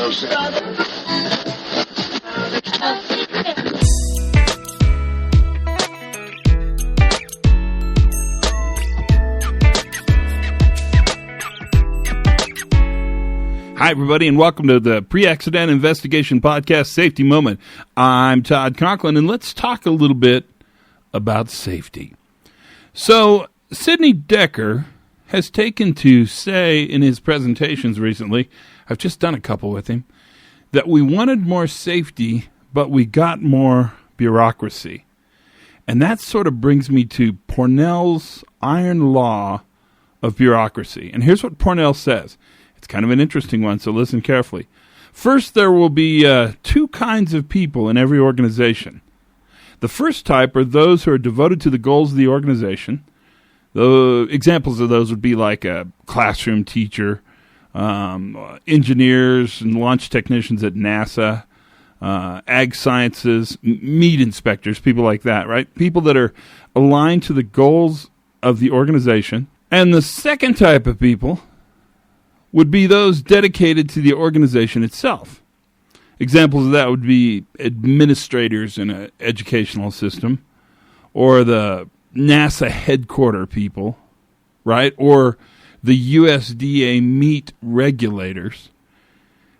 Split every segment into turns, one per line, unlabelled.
Hi, everybody, and welcome to the Pre-Accident Investigation Podcast Safety Moment. I'm Todd Conklin, and let's talk a little bit about safety. So, Sidney Dekker has taken to say in his presentations recently, I've just done a couple with him, that we wanted more safety, but we got more bureaucracy. And that sort of brings me to Parnell's iron law of bureaucracy. And here's what Parnell says. It's kind of an interesting one, so listen carefully. First, there will be two kinds of people in every organization. The first type are those who are devoted to the goals of the organization. The examples of those would be like a classroom teacher, engineers and launch technicians at NASA, ag sciences, meat inspectors, people like that, right? People that are aligned to the goals of the organization. And the second type of people would be those dedicated to the organization itself. Examples of that would be administrators in an educational system, or the NASA headquarter people, right? Or the USDA meat regulators.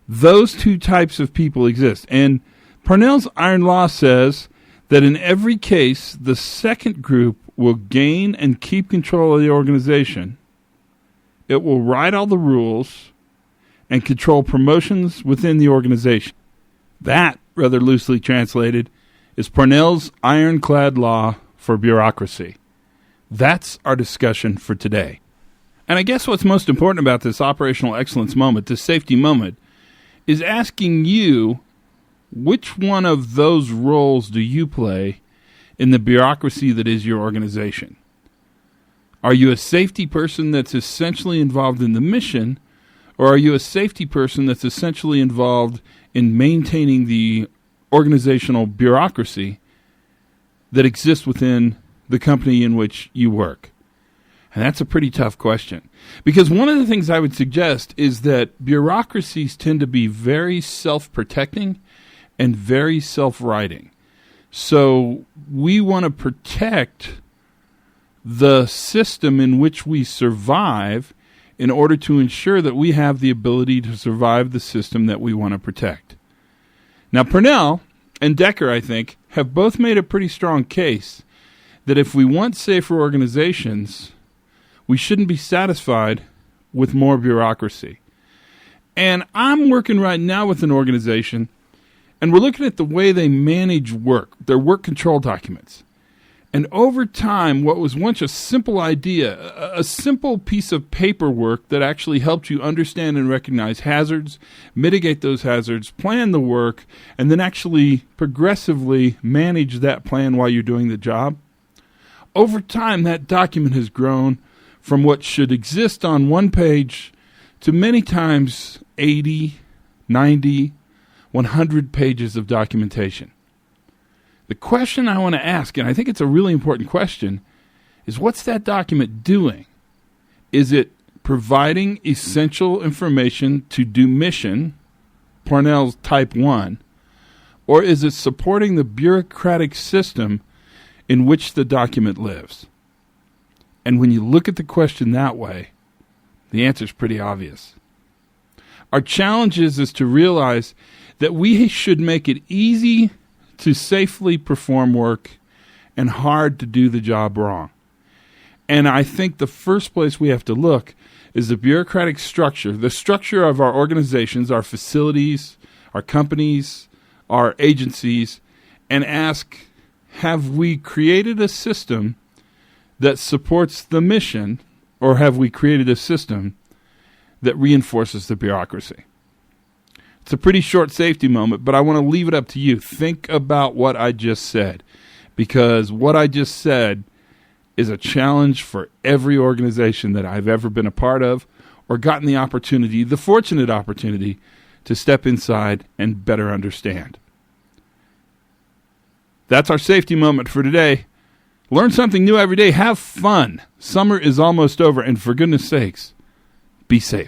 Those two types of people exist. And Parnell's iron law says that in every case, the second group will gain and keep control of the organization. It will write all the rules and control promotions within the organization. That, rather loosely translated, is Parnell's ironclad law for bureaucracy. That's our discussion for today. And I guess what's most important about this operational excellence moment, this safety moment, is asking you, which one of those roles do you play in the bureaucracy that is your organization? Are you a safety person that's essentially involved in the mission, or are you a safety person that's essentially involved in maintaining the organizational bureaucracy that exists within the company in which you work? And that's a pretty tough question. Because one of the things I would suggest is that bureaucracies tend to be very self-protecting and very self-writing. So we want to protect the system in which we survive in order to ensure that we have the ability to survive the system that we want to protect. Now, Parnell and Dekker, I think, have both made a pretty strong case that if we want safer organizations, we shouldn't be satisfied with more bureaucracy. And I'm working right now with an organization, and we're looking at the way they manage work, their work control documents. And over time, what was once a simple idea, a simple piece of paperwork that actually helped you understand and recognize hazards, mitigate those hazards, plan the work, and then actually progressively manage that plan while you're doing the job. Over time, that document has grown from what should exist on one page to many times 80, 90, 100 pages of documentation. The question I want to ask, and I think it's a really important question, is what's that document doing? Is it providing essential information to do mission, Parnell's type 1, or is it supporting the bureaucratic system in which the document lives? And when you look at the question that way, the answer is pretty obvious. Our challenge is to realize that we should make it easy to safely perform work and hard to do the job wrong. And I think the first place we have to look is the bureaucratic structure, the structure of our organizations, our facilities, our companies, our agencies, and ask, have we created a system that supports the mission, or have we created a system that reinforces the bureaucracy? It's a pretty short safety moment, but I want to leave it up to you. Think about what I just said, because what I just said is a challenge for every organization that I've ever been a part of or gotten the opportunity, the fortunate opportunity, to step inside and better understand. That's our safety moment for today. Learn something new every day. Have fun. Summer is almost over, and for goodness sakes, be safe.